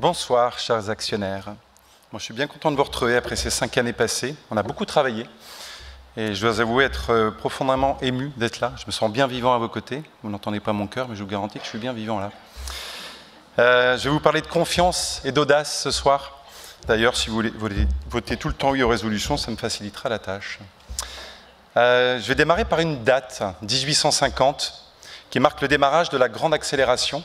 Bonsoir, chers actionnaires. Moi, je suis bien content de vous retrouver après ces 5 années passées. On a beaucoup travaillé et je dois avouer être profondément ému d'être là. Je me sens bien vivant à vos côtés. Vous n'entendez pas mon cœur, mais je vous garantis que je suis bien vivant là. Je vais vous parler de confiance et d'audace ce soir. D'ailleurs, si vous voulez voter tout le temps oui aux résolutions, ça me facilitera la tâche. Je vais démarrer par une date, 1850, qui marque le démarrage de la grande accélération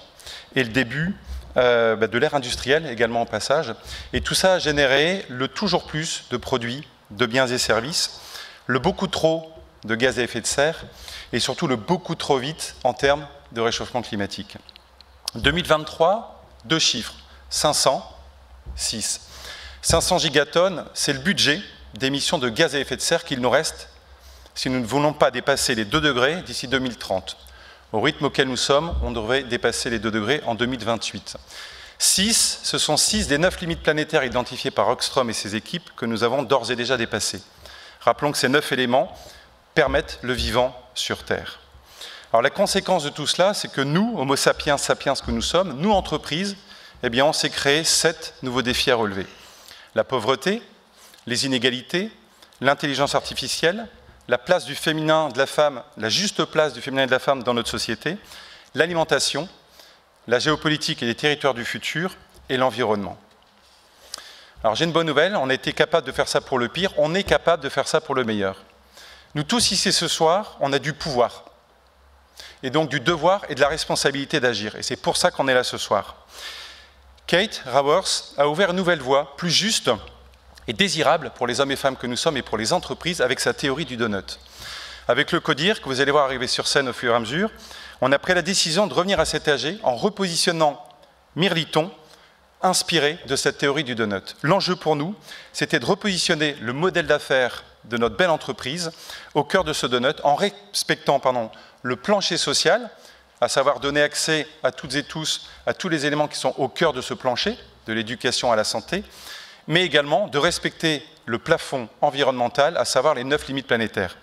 et le début de l'ère industrielle également au passage. Et tout ça a généré le toujours plus de produits, de biens et services, le beaucoup trop de gaz à effet de serre et surtout le beaucoup trop vite en termes de réchauffement climatique. 2023, 2 chiffres, 506. 500 gigatonnes, c'est le budget d'émissions de gaz à effet de serre qu'il nous reste si nous ne voulons pas dépasser les 2 degrés d'ici 2030. Au rythme auquel nous sommes, on devrait dépasser les 2 degrés en 2028. 6, ce sont 6 des 9 limites planétaires identifiées par Rockström et ses équipes que nous avons d'ores et déjà dépassées. Rappelons que ces 9 éléments permettent le vivant sur Terre. Alors la conséquence de tout cela, c'est que nous, Homo sapiens sapiens que nous sommes, nous entreprises, eh bien on s'est créé 7 nouveaux défis à relever. La pauvreté, les inégalités, l'intelligence artificielle, la place du féminin, de la femme, la juste place du féminin et de la femme dans notre société, l'alimentation, la géopolitique et les territoires du futur et l'environnement. Alors j'ai une bonne nouvelle, on a été capable de faire ça pour le pire, on est capable de faire ça pour le meilleur. Nous tous ici ce soir, on a du pouvoir, et donc du devoir et de la responsabilité d'agir, et c'est pour ça qu'on est là ce soir. Kate Raworth a ouvert une nouvelle voie, plus juste et désirable pour les hommes et femmes que nous sommes et pour les entreprises avec sa théorie du donut. Avec le CODIR, que vous allez voir arriver sur scène au fur et à mesure, on a pris la décision de revenir à cet AG en repositionnant Mirliton, inspiré de cette théorie du donut. L'enjeu pour nous, c'était de repositionner le modèle d'affaires de notre belle entreprise au cœur de ce donut en respectant le plancher social, à savoir donner accès à toutes et tous à tous les éléments qui sont au cœur de ce plancher, de l'éducation à la santé, mais également de respecter le plafond environnemental, à savoir les 9 limites planétaires.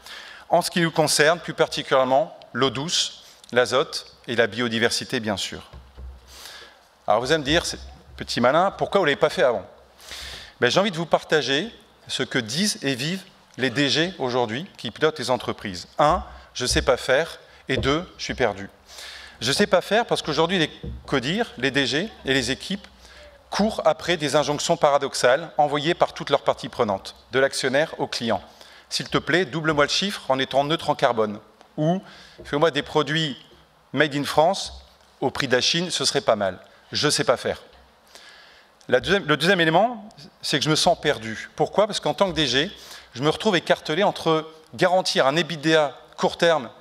En ce qui nous concerne, plus particulièrement l'eau douce, l'azote et la biodiversité, bien sûr. Alors vous allez me dire, petit malin, pourquoi vous ne l'avez pas fait avant? J'ai envie de vous partager ce que disent et vivent les DG aujourd'hui qui pilotent les entreprises. 1, je ne sais pas faire, et 2, je suis perdu. Je ne sais pas faire parce qu'aujourd'hui, les CODIR, les DG et les équipes courent après des injonctions paradoxales envoyées par toutes leurs parties prenantes, de l'actionnaire au client. S'il te plaît, double-moi le chiffre en étant neutre en carbone. Ou fais-moi des produits made in France au prix de la Chine, ce serait pas mal. Je ne sais pas faire. Le deuxième élément, c'est que je me sens perdu. Pourquoi? Parce qu'en tant que DG, je me retrouve écartelé entre garantir un EBITDA court terme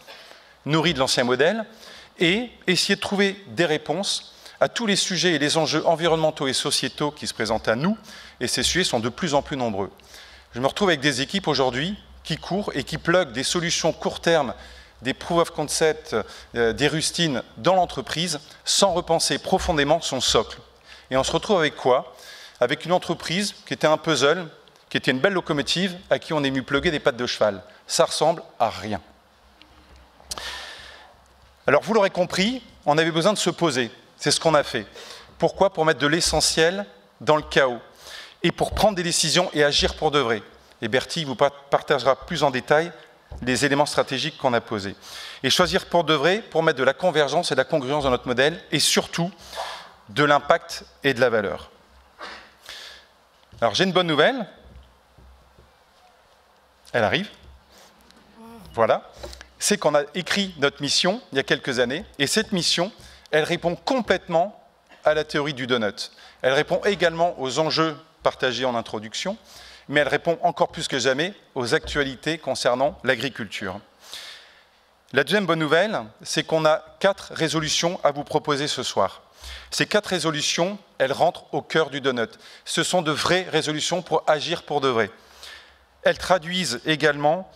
nourri de l'ancien modèle et essayer de trouver des réponses à tous les sujets et les enjeux environnementaux et sociétaux qui se présentent à nous, et ces sujets sont de plus en plus nombreux. Je me retrouve avec des équipes aujourd'hui qui courent et qui pluguent des solutions court terme, des proof of concept, des rustines dans l'entreprise, sans repenser profondément son socle. Et on se retrouve avec quoi? Avec une entreprise qui était un puzzle, qui était une belle locomotive, à qui on est mis pluguer des pattes de cheval. Ça ressemble à rien. Alors vous l'aurez compris, on avait besoin de se poser. C'est ce qu'on a fait. Pourquoi? Pour mettre de l'essentiel dans le chaos et pour prendre des décisions et agir pour de vrai. Et Bertie vous partagera plus en détail les éléments stratégiques qu'on a posés. Et choisir pour de vrai, pour mettre de la convergence et de la congruence dans notre modèle et surtout de l'impact et de la valeur. Alors j'ai une bonne nouvelle. Elle arrive. Voilà. C'est qu'on a écrit notre mission il y a quelques années et cette mission, elle répond complètement à la théorie du donut. Elle répond également aux enjeux partagés en introduction, mais elle répond encore plus que jamais aux actualités concernant l'agriculture. La deuxième bonne nouvelle, c'est qu'on a 4 résolutions à vous proposer ce soir. Ces 4 résolutions, elles rentrent au cœur du donut. Ce sont de vraies résolutions pour agir pour de vrai. Elles traduisent également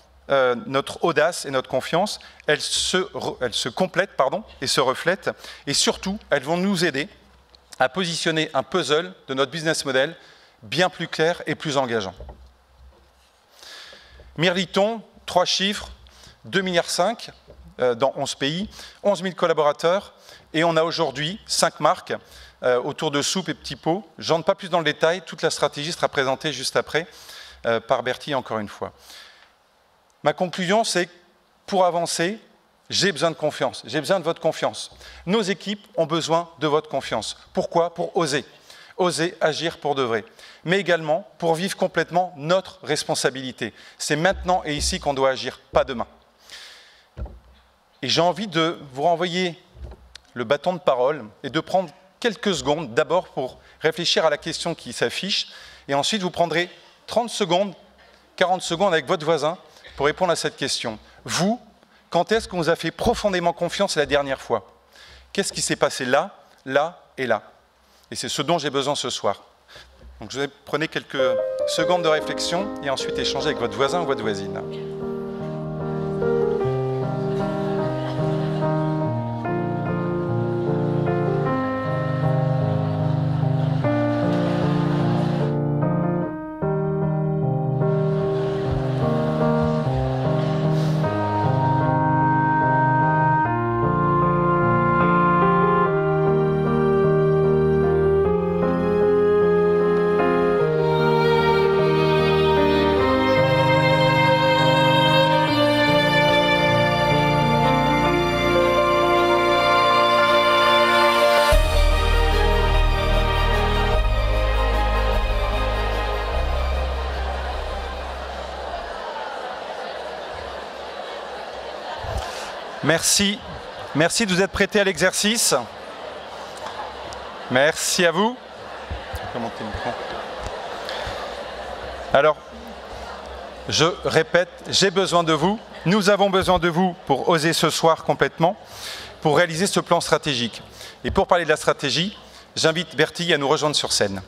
notre audace et notre confiance, elles se complètent et se reflètent, et surtout, elles vont nous aider à positionner un puzzle de notre business model bien plus clair et plus engageant. Mirliton, 3 chiffres, 2,5 milliards dans 11 pays, 11 000 collaborateurs, et on a aujourd'hui 5 marques autour de soupe et petits pots. Je n'entre pas plus dans le détail, toute la stratégie sera présentée juste après par Bertie encore une fois. Ma conclusion, c'est que pour avancer, j'ai besoin de confiance, j'ai besoin de votre confiance. Nos équipes ont besoin de votre confiance. Pourquoi? Pour oser agir pour de vrai, mais également pour vivre complètement notre responsabilité. C'est maintenant et ici qu'on doit agir, pas demain. Et j'ai envie de vous renvoyer le bâton de parole et de prendre quelques secondes d'abord pour réfléchir à la question qui s'affiche, et ensuite vous prendrez 30 secondes, 40 secondes avec votre voisin pour répondre à cette question. Vous, quand est-ce qu'on vous a fait profondément confiance la dernière fois? Qu'est-ce qui s'est passé là, là et là? Et c'est ce dont j'ai besoin ce soir. Donc je vais prendre quelques secondes de réflexion et ensuite échanger avec votre voisin ou votre voisine. Merci. Merci de vous être prêtés à l'exercice. Merci à vous. Alors, je répète, j'ai besoin de vous. Nous avons besoin de vous pour oser ce soir complètement, pour réaliser ce plan stratégique. Et pour parler de la stratégie, j'invite Bertie à nous rejoindre sur scène.